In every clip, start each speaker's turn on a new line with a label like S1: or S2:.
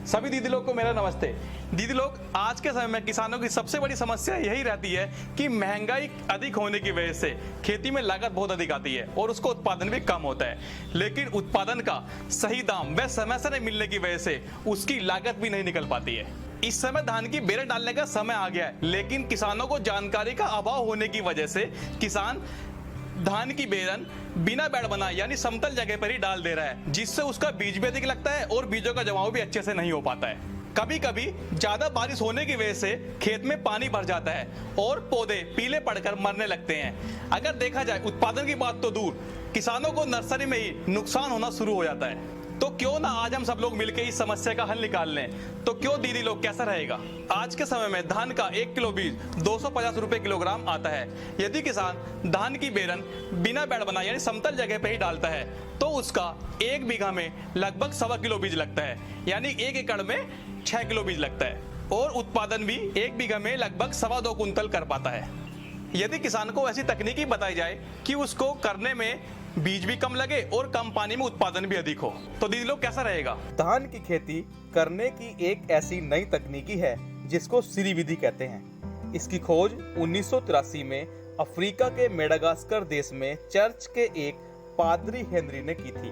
S1: सभी दीदी लोग को मेरा नमस्ते। दीदी लोग, आज के समय में किसानों की सबसे बड़ी समस्या यही रहती है कि महंगाई अधिक होने की वजह से खेती में लागत बहुत अधिक आती है और उसको उत्पादन भी कम होता है। लेकिन उत्पादन का सही दाम व समय से नहीं मिलने की वजह से उसकी लागत भी नहीं निकल पाती है। इस समय धान की बेरन डालने का समय आ गया है, लेकिन किसानों को जानकारी का अभाव होने की वजह से किसान धान की बेरन बिना बेड़ बनाए यानी समतल जगह पर ही डाल दे रहा है, जिससे उसका बीज भी अधिक लगता है और बीजों का जमाव भी अच्छे से नहीं हो पाता है। कभी कभी ज्यादा बारिश होने की वजह से खेत में पानी भर जाता है और पौधे पीले पड़कर मरने लगते हैं। अगर देखा जाए उत्पादन की बात तो दूर, किसानों को नर्सरी में ही नुकसान होना शुरू हो जाता है। तो क्यों ना आज हम सब लोग मिलकर इस समस्या का हल निकाल लें। तो क्यों दीदी लोग, कैसा रहेगा? आज के समय में धान का 1 किलो बीज 250 रुपए किलोग्राम आता है। यदि किसान धान की बेरन बिना बेड़ बनाए यानी समतल जगह पे ही डालता है तो उसका 1 बीघा में लगभग 1.25 किलो बीज लगता है, यानी 1 एकड़ में 6 किलो बीज लगता है और उत्पादन भी 1 बीघा में लगभग 2.25 कुंतल कर पाता है। यदि किसान को ऐसी तकनीकी बताई जाए कि उसको करने में बीज भी कम लगे और कम पानी में उत्पादन भी अधिक हो, तो दीदी लोग कैसा रहेगा?
S2: धान की खेती करने की एक ऐसी नई तकनीकी है जिसको सीरी विधि कहते हैं। इसकी खोज 1983 में अफ्रीका के मेडागास्कर देश में चर्च के एक पादरी हेनरी ने की थी।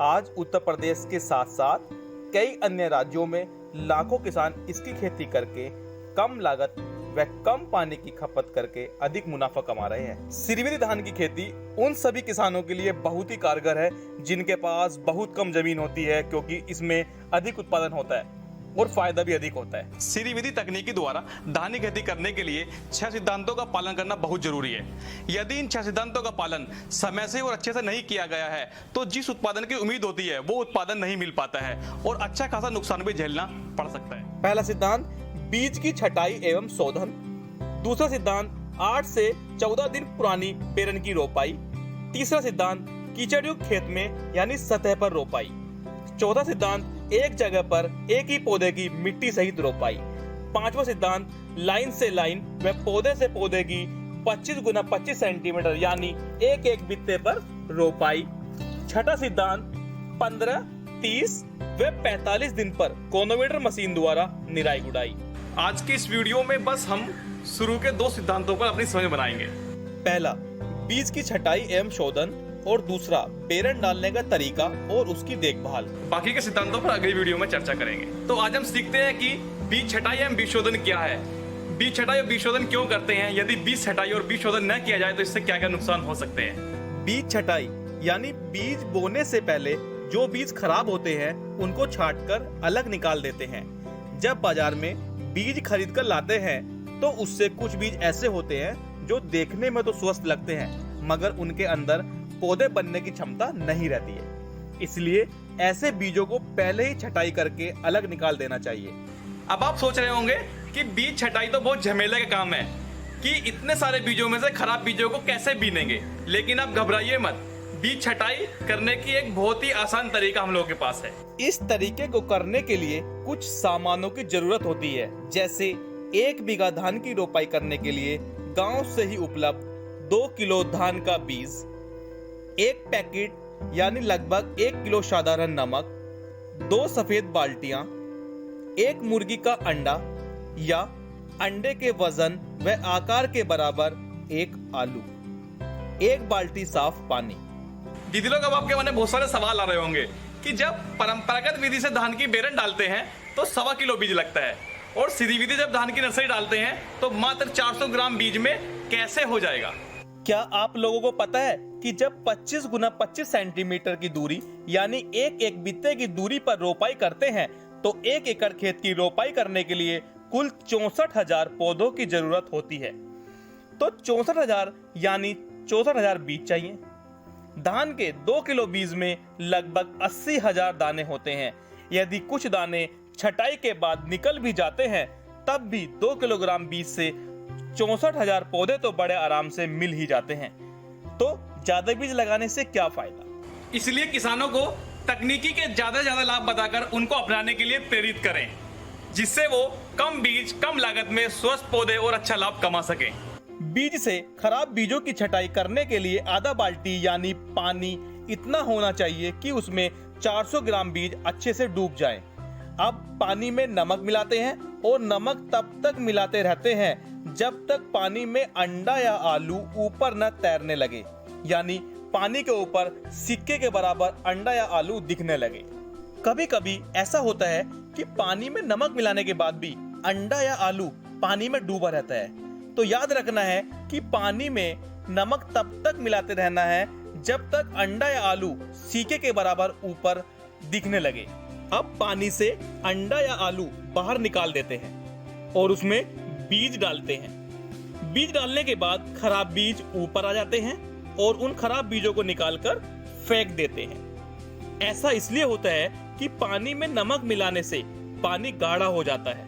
S2: आज उत्तर प्रदेश के साथ साथ कई अन्य राज्यों में लाखों किसान इसकी खेती करके कम लागत व कम पानी की खपत करके अधिक मुनाफा कमा रहे हैं। सिरविरी धान की खेती उन सभी किसानों के लिए बहुत ही कारगर है जिनके पास बहुत कम जमीन होती है, क्योंकि इसमें अधिक उत्पादन होता है और फायदा भी अधिक होता है।
S1: सीरी विधि तकनीकी द्वारा धान की खेती करने के लिए 6 सिद्धांतों का पालन करना बहुत जरूरी है। यदि इन 6 सिद्धांतों का पालन समय से और अच्छे से नहीं किया गया है तो जिस उत्पादन की उम्मीद होती है वो उत्पादन नहीं मिल पाता है और अच्छा खासा नुकसान भी झेलना पड़ सकता है।
S2: पहला सिद्धांत, बीज की छटाई एवं शोधन। दूसरा सिद्धांत, 8 से 14 दिन पुरानी बेरन की रोपाई। तीसरा सिद्धांत, कीचड़युक्त खेत में यानी सतह पर रोपाई। चौथा सिद्धांत, एक जगह पर एक ही पौधे की मिट्टी सहित रोपाई। पांचवा सिद्धांत, लाइन से लाइन व पौधे से पौधे की 25 गुना 25 सेंटीमीटर यानी एक एक बित्ते पर रोपाई। छठा सिद्धांत, 15, 30 व 45 दिन पर कोनोमीटर मशीन द्वारा निराई गुड़ाई।
S1: आज की इस वीडियो में बस हम शुरू के 2 सिद्धांतों पर अपनी समझ बनाएंगे।
S2: पहला, बीज की छटाई एवं शोधन और दूसरा, बेरन डालने का तरीका और उसकी देखभाल।
S1: बाकी के सिद्धांतों पर अगली वीडियो में चर्चा करेंगे। तो आज हम सीखते हैं कि बीज छटाई एवं बीज शोधन क्या है, बीज छटाई और बीज शोधन क्यों करते हैं, यदि बीज छटाई और बीज शोधन न किया जाए तो इससे क्या क्या नुकसान हो सकते हैं।
S2: बीज छटाई यानी बीज बोने से पहले जो बीज खराब होते हैं उनको छांटकर अलग निकाल देते हैं। जब बाजार में बीज खरीद कर लाते हैं तो उससे कुछ बीज ऐसे होते हैं जो देखने में तो स्वस्थ लगते हैं मगर उनके अंदर पौधे बनने की क्षमता नहीं रहती है। इसलिए ऐसे बीजों को पहले ही छटाई करके अलग निकाल देना चाहिए।
S1: अब आप सोच रहे होंगे कि बीज छटाई तो बहुत झमेले का काम है कि इतने सारे बीजों में से खराब बीजों को कैसे बीनेंगे, लेकिन आप घबराइए मत, बीज छटाई करने की एक बहुत ही आसान तरीका हम लोगों के पास है।
S2: इस तरीके को करने के लिए कुछ सामानों की जरूरत होती है, जैसे 1 बीघा धान की रोपाई करने के लिए गांव से ही उपलब्ध 2 किलो धान का बीज, 1 पैकेट यानी लगभग 1 किलो साधारण नमक, 2 सफेद बाल्टियां, 1 मुर्गी का अंडा या अंडे के वजन व आकार के बराबर 1 आलू, 1 बाल्टी साफ पानी।
S1: दीदी लोग, अब आपके मन में बहुत सारे सवाल आ रहे होंगे कि जब परंपरागत विधि से धान की बेरन डालते हैं तो 1.25 किलो बीज लगता है और सीधी विधि जब धान की नर्सरी डालते हैं तो मात्र 400 ग्राम बीज में कैसे हो जाएगा?
S2: क्या आप लोगों को पता है कि जब 25 गुना 25 सेंटीमीटर की दूरी यानी एक एक बित्ते की दूरी पर रोपाई करते हैं तो 1 एकड़ खेत की रोपाई करने के लिए कुल 64,000 पौधों की जरूरत होती है। तो 64,000 यानी 64,000 बीज चाहिए। धान के 2 किलो बीज में लगभग 80,000 दाने होते हैं। यदि कुछ दाने छटाई के बाद निकल भी जाते हैं तब भी 2 किलोग्राम बीज से 64,000 पौधे तो बड़े आराम से मिल ही जाते हैं। तो ज्यादा बीज लगाने से क्या फायदा?
S1: इसलिए किसानों को तकनीकी के ज्यादा से ज्यादा लाभ बताकर उनको अपनाने के लिए प्रेरित करें, जिससे वो कम बीज कम लागत में स्वस्थ पौधे और अच्छा लाभ कमा सकें।
S2: बीज से खराब बीजों की छटाई करने के लिए आधा बाल्टी यानी पानी इतना होना चाहिए कि उसमें 400 ग्राम बीज अच्छे से डूब जाए। अब पानी में नमक मिलाते हैं और नमक तब तक मिलाते रहते हैं जब तक पानी में अंडा या आलू ऊपर न तैरने लगे, यानी पानी के ऊपर सिक्के के बराबर अंडा या आलू दिखने लगे। कभी कभी ऐसा होता है कि पानी में नमक मिलाने के बाद भी अंडा या आलू पानी में डूबा रहता है, तो याद रखना है कि पानी में नमक तब तक मिलाते रहना है जब तक अंडा या आलू सिक्के के बराबर ऊपर दिखने लगे। अब पानी से अंडा या आलू बाहर निकाल देते हैं और उसमें बीज डालते हैं। बीज डालने के बाद खराब बीज ऊपर आ जाते हैं और उन खराब बीजों को निकालकर फेंक देते हैं। ऐसा इसलिए होता है कि पानी में नमक मिलाने से पानी गाढ़ा हो जाता है,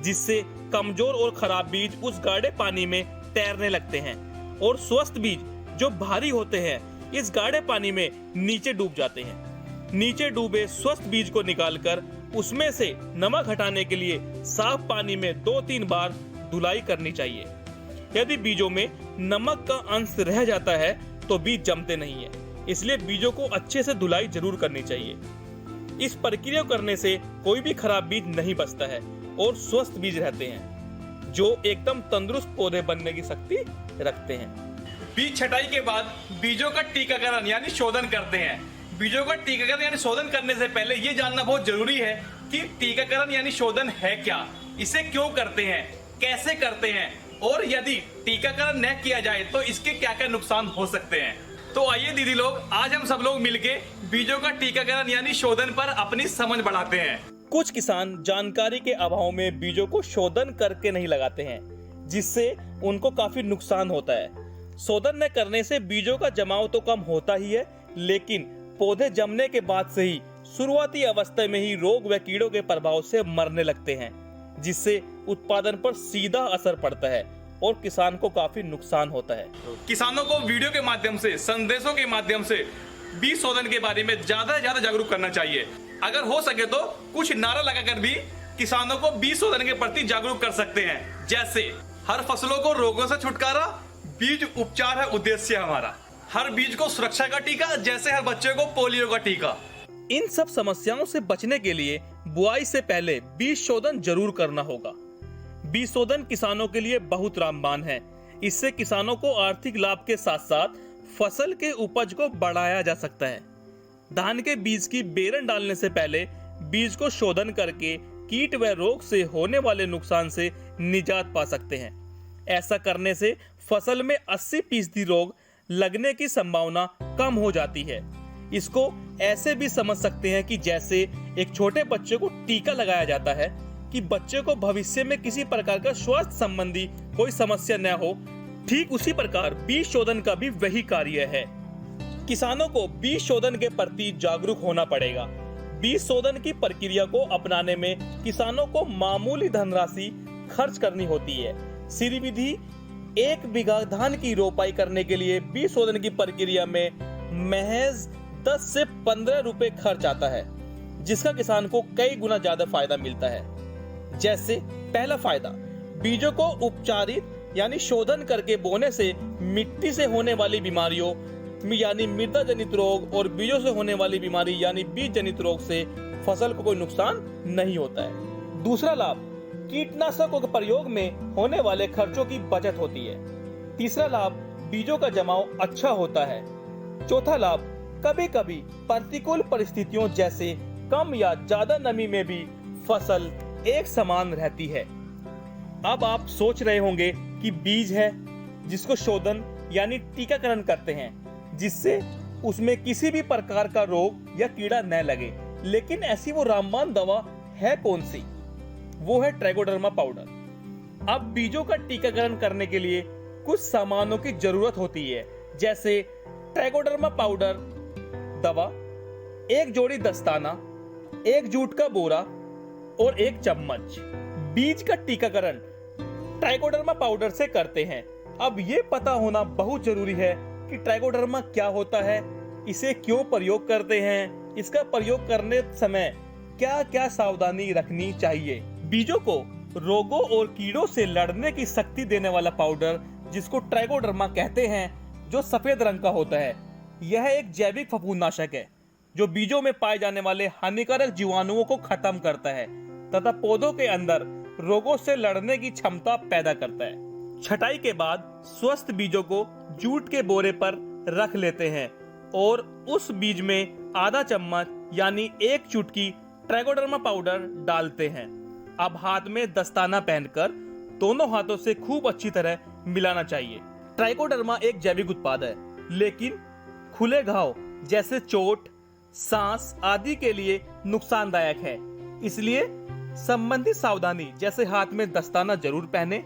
S2: जिससे कमजोर और खराब बीज उस गाढ़े पानी में तैरने लगते हैं और स्वस्थ बीज जो भारी होते हैं इस गाढ़े पानी में नीचे डूब जाते हैं। नीचे डूबे स्वस्थ बीज को निकालकर उसमें से नमक हटाने के लिए साफ पानी में 2-3 बार धुलाई करनी चाहिए। यदि बीजों में नमक का अंश रह जाता है तो बीज जमते नहीं है, इसलिए बीजों को अच्छे से धुलाई जरूर करनी चाहिए। इस प्रक्रिया करने से कोई भी खराब बीज नहीं बचता है और स्वस्थ बीज रहते हैं जो एकदम तंदुरुस्त पौधे बनने की शक्ति रखते हैं।
S1: बीज छटाई के बाद बीजों का टीकाकरण यानी शोधन करते हैं। बीजों का टीकाकरण यानी शोधन करने से पहले ये जानना बहुत जरूरी है कि टीकाकरण यानी शोधन है क्या, इसे क्यों करते हैं, कैसे करते हैं और यदि टीकाकरण न किया जाए तो इसके क्या क्या नुकसान हो सकते हैं। तो आइए दीदी लोग, आज हम सब लोग मिलके बीजों का टीकाकरण यानी शोधन पर अपनी समझ बढ़ाते हैं।
S2: कुछ किसान जानकारी के अभाव में बीजों को शोधन करके नहीं लगाते हैं, जिससे उनको काफी नुकसान होता है। शोधन न करने से बीजों का जमाव तो कम होता ही है, लेकिन पौधे जमने के बाद से ही शुरुआती अवस्था में ही रोग व कीड़ों के प्रभाव से मरने लगते हैं, जिससे उत्पादन पर सीधा असर पड़ता है और किसान को काफी नुकसान होता है।
S1: किसानों को वीडियो के माध्यम से, संदेशों के माध्यम से बीज शोधन के बारे में ज्यादा से ज्यादा जागरूक करना चाहिए। अगर हो सके तो कुछ नारा लगाकर भी किसानों को बीज शोधन के प्रति जागरूक कर सकते हैं, जैसे हर फसलों को रोगों से छुटकारा, बीज उपचार है उद्देश्य हमारा, हर बीज को सुरक्षा का टीका, जैसे हर बच्चे को पोलियो का टीका।
S2: इन सब समस्याओं से बचने के लिए बुआई से पहले बीज शोधन जरूर करना होगा। बीज शोधन किसानों के लिए बहुत रामबाण है। इससे किसानों को आर्थिक लाभ के साथ साथ फसल के उपज को बढ़ाया जा सकता है। धान के बीज की बेरन डालने से पहले बीज को शोधन करके कीट व रोग से होने वाले नुकसान से निजात पा सकते हैं। ऐसा करने से फसल में 80% रोग लगने की संभावना कम हो जाती है। इसको ऐसे भी समझ सकते हैं कि जैसे एक छोटे बच्चे को टीका लगाया जाता है कि बच्चे को भविष्य में किसी प्रकार का स्वास्थ्य संबंधी कोई समस्या न हो, ठीक उसी प्रकार बीज शोधन का भी वही कार्य है। किसानों को बीज शोधन के प्रति जागरूक होना पड़ेगा। बीज शोधन की प्रक्रिया को अपनाने में किसानों को मामूली धनराशि खर्च करनी होती है। श्री विधि 1 बीघा धान की रोपाई करने के लिए बीज शोधन की प्रक्रिया में महज 10 से 15 रुपए खर्च आता है, जिसका किसान को कई गुना ज्यादा फायदा मिलता है। जैसे पहला फायदा, बीजों को उपचारित यानी शोधन करके बोने से मिट्टी से होने वाली बीमारियों यानी मृदा जनित रोग और बीजों से होने वाली बीमारी यानी बीज जनित रोग से फसल को कोई नुकसान नहीं होता है। दूसरा लाभ, कीटनाशकों के प्रयोग में होने वाले खर्चों की बचत होती है। तीसरा लाभ, बीजों का जमाव अच्छा होता है। चौथा लाभ, कभी कभी प्रतिकूल परिस्थितियों जैसे कम या ज्यादा नमी में भी फसल एक समान रहती है। अब आप सोच रहे होंगे कि बीज है जिसको शोधन यानी टीकाकरण करते हैं, जिससे उसमें किसी भी प्रकार का रोग या कीड़ा न लगे, लेकिन ऐसी वो रामबाण दवा है कौन सी? वो है ट्राइकोडर्मा पाउडर। अब बीजों का टीकाकरण करने के लिए कुछ सामानों की जरूरत होती है, जैसे ट्राइकोडर्मा पाउडर दवा, 1 जोड़ी दस्ताना, 1 जूट का बोरा और 1 चम्मच। बीज का टीकाकरण ट्राइकोडर्मा पाउडर से करते हैं। अब ये पता होना बहुत जरूरी है कि ट्राइकोडर्मा क्या होता है, इसे क्यों प्रयोग करते हैं, इसका प्रयोग करने समय क्या क्या सावधानी रखनी चाहिए। बीजों को रोगों और कीड़ों से लड़ने की शक्ति देने वाला पाउडर, जिसको ट्राइकोडर्मा कहते हैं, जो सफेद रंग का होता है, यह एक जैविक फफूंदनाशक है जो बीजों में पाए जाने वाले हानिकारक जीवाणुओं को खत्म करता है तथा पौधों के अंदर रोगों से लड़ने की क्षमता पैदा करता है। छटाई के बाद स्वस्थ बीजों को जूट के बोरे पर रख लेते हैं और उस बीज में आधा चम्मच यानी 1 चुटकी ट्राइकोडर्मा पाउडर डालते हैं। अब हाथ में दस्ताना पहनकर दोनों हाथों से खूब अच्छी तरह मिलाना चाहिए। ट्राइकोडर्मा एक जैविक उत्पाद है, लेकिन खुले घाव जैसे चोट, सांस आदि के लिए नुकसानदायक है। इसलिए संबंधित सावधानी जैसे हाथ में दस्ताना जरूर पहने,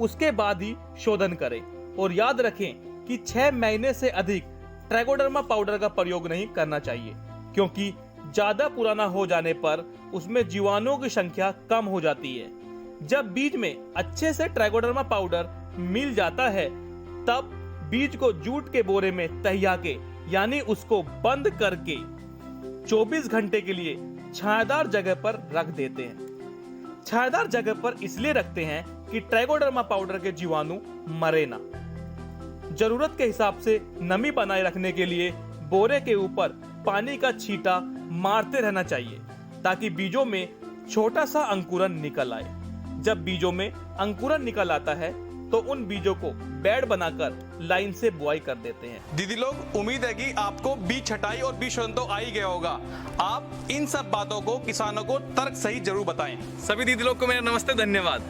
S2: उसके बाद ही शोधन करें और याद रखें कि 6 महीने से अधिक ट्राइकोडर्मा पाउडर का प्रयोग नहीं करना चाहिए, क्योंकि ज्यादा पुराना हो जाने पर उसमें जीवाणुओं की संख्या कम हो जाती है। जब बीज में अच्छे से ट्राइकोडर्मा पाउडर मिल जाता है तब बीज को जूट के बोरे में तहिया के यानी उसको बंद करके 24 घंटे के लिए छायादार जगह पर रख देते हैं। छायादार जगह पर इसलिए रखते हैं कि ट्राइकोडर्मा पाउडर के जीवाणु मरे ना। जरूरत के हिसाब से नमी बनाए रखने के लिए बोरे के ऊपर पानी का छींटा मारते रहना चाहिए ताकि बीजों में छोटा सा अंकुरन निकल आए। जब बीजों में अंकुरन निकल आता है तो उन बीजों को बेड बनाकर लाइन से बुआई कर देते हैं।
S1: दीदी लोग, उम्मीद है कि आपको बीज छटाई और बीज शोधन तो आ ही गया होगा। आप इन सब बातों को किसानों को तर्क सही जरूर बताएं। सभी दीदी लोग को मेरा नमस्ते, धन्यवाद।